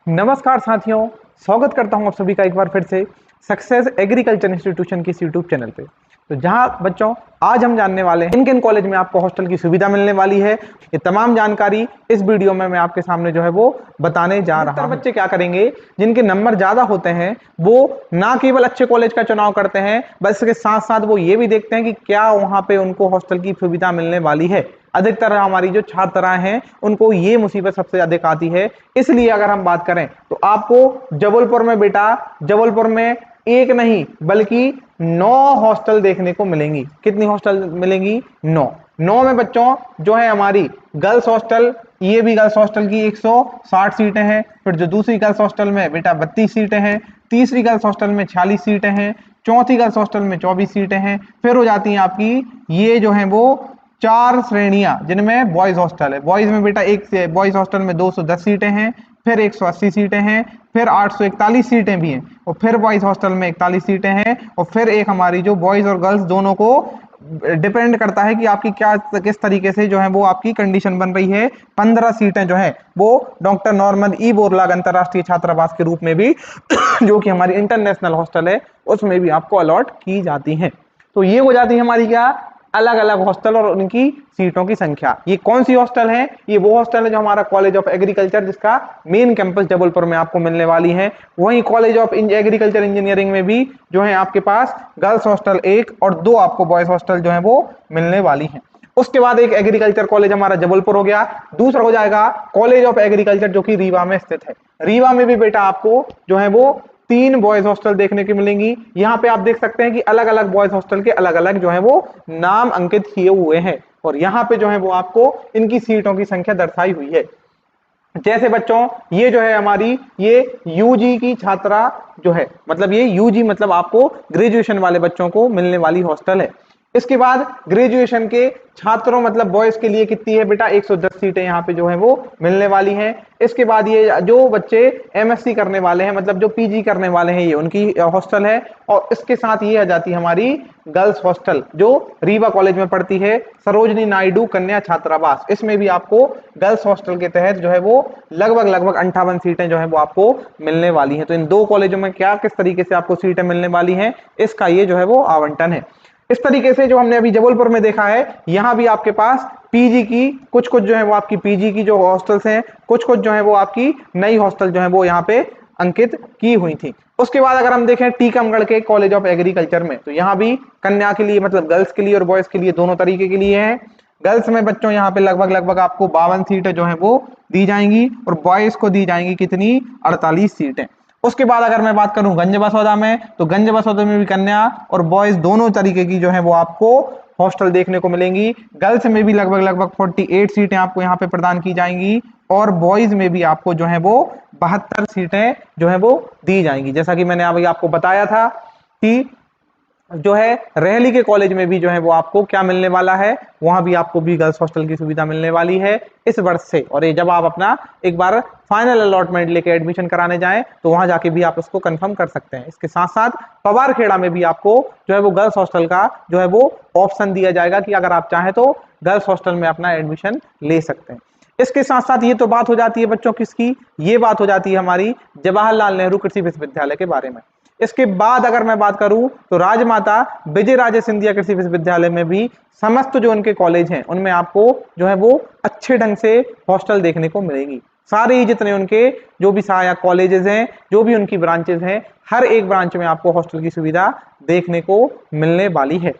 नमस्कार साथियों, स्वागत करता हूं आप सभी का एक बार फिर से सक्सेस एग्रीकल्चर इंस्टीट्यूशन के यूट्यूब चैनल पे। तो जहां बच्चों आज हम जानने वाले हैं किन कॉलेज में आपको हॉस्टल की सुविधा मिलने वाली है। ये तमाम जानकारी इस वीडियो में मैं आपके सामने जो है वो बताने जा रहा हूं। बच्चे क्या करेंगे, जिनके नंबर ज्यादा होते हैं वो ना केवल अच्छे कॉलेज का चुनाव करते हैं, बस इसके साथ साथ वो ये भी देखते हैं कि क्या वहां पे उनको हॉस्टल की सुविधा मिलने वाली है। अधिकतर हमारी जो छात्राएं हैं उनको ये मुसीबत सबसे अधिक आती है। इसलिए अगर हम बात करें तो आपको जबलपुर में जबलपुर में एक नहीं बल्कि 9 हॉस्टल देखने को मिलेंगी। कितनी हॉस्टल मिलेंगी? 9 में बच्चों जो है हमारी गर्ल्स हॉस्टल, ये भी गर्ल्स हॉस्टल की 160 सीटें हैं। फिर जो दूसरी गर्ल्स हॉस्टल में बेटा 32 सीटें हैं, तीसरी गर्ल्स हॉस्टल में 46 सीटें हैं, चौथी गर्ल्स हॉस्टल में 24 सीटें हैं। फिर हो जाती हैं आपकी ये जो है वो 4 श्रेणियां जिनमें बॉयज हॉस्टल है। बॉयज में बेटा एक बॉयज हॉस्टल में 210 सीटें हैं, फिर 180 सीटें हैं, फिर 841 सीटें भी हैं, और फिर बॉयज हॉस्टल में 41 सीटें हैं, और फिर एक हमारी जो बॉयज और गर्ल्स दोनों को डिपेंड करता है कि आपकी क्या किस तरीके से जो है वो आपकी कंडीशन बन रही है। 15 सीटें जो है वो डॉक्टर नॉर्मन ई बोरलाग अंतरराष्ट्रीय छात्रावास के रूप में भी जो कि हमारी इंटरनेशनल हॉस्टल है उसमें भी आपको अलॉट की जाती है। तो ये हो जाती है हमारी क्या अलग अलग हॉस्टल और उनकी सीटों की संख्या। ये कौन सी हॉस्टल है? ये वो हॉस्टल है जो हमारा कॉलेज ऑफ एग्रीकल्चर, जिसका मेन कैंपस जबलपुर में आपको मिलने वाली है। वहीं कॉलेज ऑफ एग्रीकल्चर इंजीनियरिंग में भी जो है आपके पास गर्ल्स हॉस्टल 1 और 2 आपको बॉयज हॉस्टल जो है वो मिलने वाली है। उसके बाद एक एग्रीकल्चर कॉलेज हमारा जबलपुर हो गया। दूसरा हो जाएगा कॉलेज ऑफ एग्रीकल्चर जो कि रीवा में स्थित है। रीवा में भी बेटा आपको जो है वो 3 बॉयज हॉस्टल देखने की मिलेंगी। यहाँ पे आप देख सकते हैं कि अलग अलग बॉयज हॉस्टल के अलग अलग जो है वो नाम अंकित किए हुए हैं, और यहाँ पे जो है वो आपको इनकी सीटों की संख्या दर्शाई हुई है। जैसे बच्चों ये जो है हमारी ये यूजी की छात्रा जो है, मतलब ये यूजी मतलब आपको ग्रेजुएशन वाले बच्चों को मिलने वाली हॉस्टल है। इसके बाद ग्रेजुएशन के छात्रों मतलब बॉयज के लिए कितनी है बेटा? 110 सीटें यहाँ पे जो है वो मिलने वाली हैं। इसके बाद ये जो बच्चे एमएससी करने वाले हैं मतलब जो पीजी करने वाले हैं ये उनकी हॉस्टल है। और इसके साथ ये आ जाती है हमारी गर्ल्स हॉस्टल जो रीवा कॉलेज में पड़ती है, सरोजनी नायडू कन्या छात्रावास। इसमें भी आपको गर्ल्स हॉस्टल के तहत जो है वो लगभग 58 सीटें जो है वो आपको मिलने वाली हैं। तो इन 2 कॉलेजों में क्या किस तरीके से आपको सीटें मिलने वाली हैं इसका ये जो है वो आवंटन है। इस तरीके से जो हमने अभी जबलपुर में देखा है, यहां भी आपके पास पीजी की कुछ जो है वो आपकी पीजी की जो हॉस्टल्स हैं, कुछ जो है वो आपकी नई हॉस्टल जो है वो यहाँ पे अंकित की हुई थी। उसके बाद अगर हम देखें टीकमगढ़ के कॉलेज ऑफ एग्रीकल्चर में, तो यहाँ भी कन्या के लिए मतलब गर्ल्स के लिए और बॉयज के लिए दोनों तरीके के लिए है। गर्ल्स में बच्चों यहाँ पे लगभग आपको 52 सीटें जो है वो दी जाएंगी, और बॉयज को दी जाएंगी कितनी? 48 सीटें। उसके बाद अगर मैं बात करूं गंज बसौदा में, तो गंज बसौदा में भी कन्या और बॉयज दोनों तरीके की जो है वो आपको हॉस्टल देखने को मिलेंगी। गर्ल्स में भी लगभग 48 सीटें आपको यहाँ पे प्रदान की जाएंगी, और बॉयज में भी आपको जो है वो 72 सीटें जो है वो दी जाएंगी। जैसा कि मैंने अभी आपको बताया था कि जो है रेहली के कॉलेज में भी जो है वो आपको क्या मिलने वाला है, वहां भी आपको भी गर्ल्स हॉस्टल की सुविधा मिलने वाली है इस वर्ष से। और ये जब आप अपना एक बार फाइनल अलॉटमेंट लेके एडमिशन कराने जाएं तो वहां जाके भी आप उसको कंफर्म कर सकते हैं। इसके साथ साथ पवारखेड़ा में भी आपको जो है वो गर्ल्स हॉस्टल का जो है वो ऑप्शन दिया जाएगा कि अगर आप चाहें तो गर्ल्स हॉस्टल में अपना एडमिशन ले सकते हैं। इसके साथ साथ ये तो बात हो जाती है बच्चों किसकी, ये बात हो जाती है हमारी जवाहरलाल नेहरू कृषि विश्वविद्यालय के बारे में। इसके बाद अगर मैं बात करूं तो राजमाता विजय राजे सिंधिया कृषि विश्वविद्यालय में भी समस्त जो उनके कॉलेज हैं उनमें आपको जो है वो अच्छे ढंग से हॉस्टल देखने को मिलेगी। सारे ही जितने उनके जो भी सहायक कॉलेजेस हैं, जो भी उनकी ब्रांचेस हैं, हर एक ब्रांच में आपको हॉस्टल की सुविधा देखने को मिलने वाली है।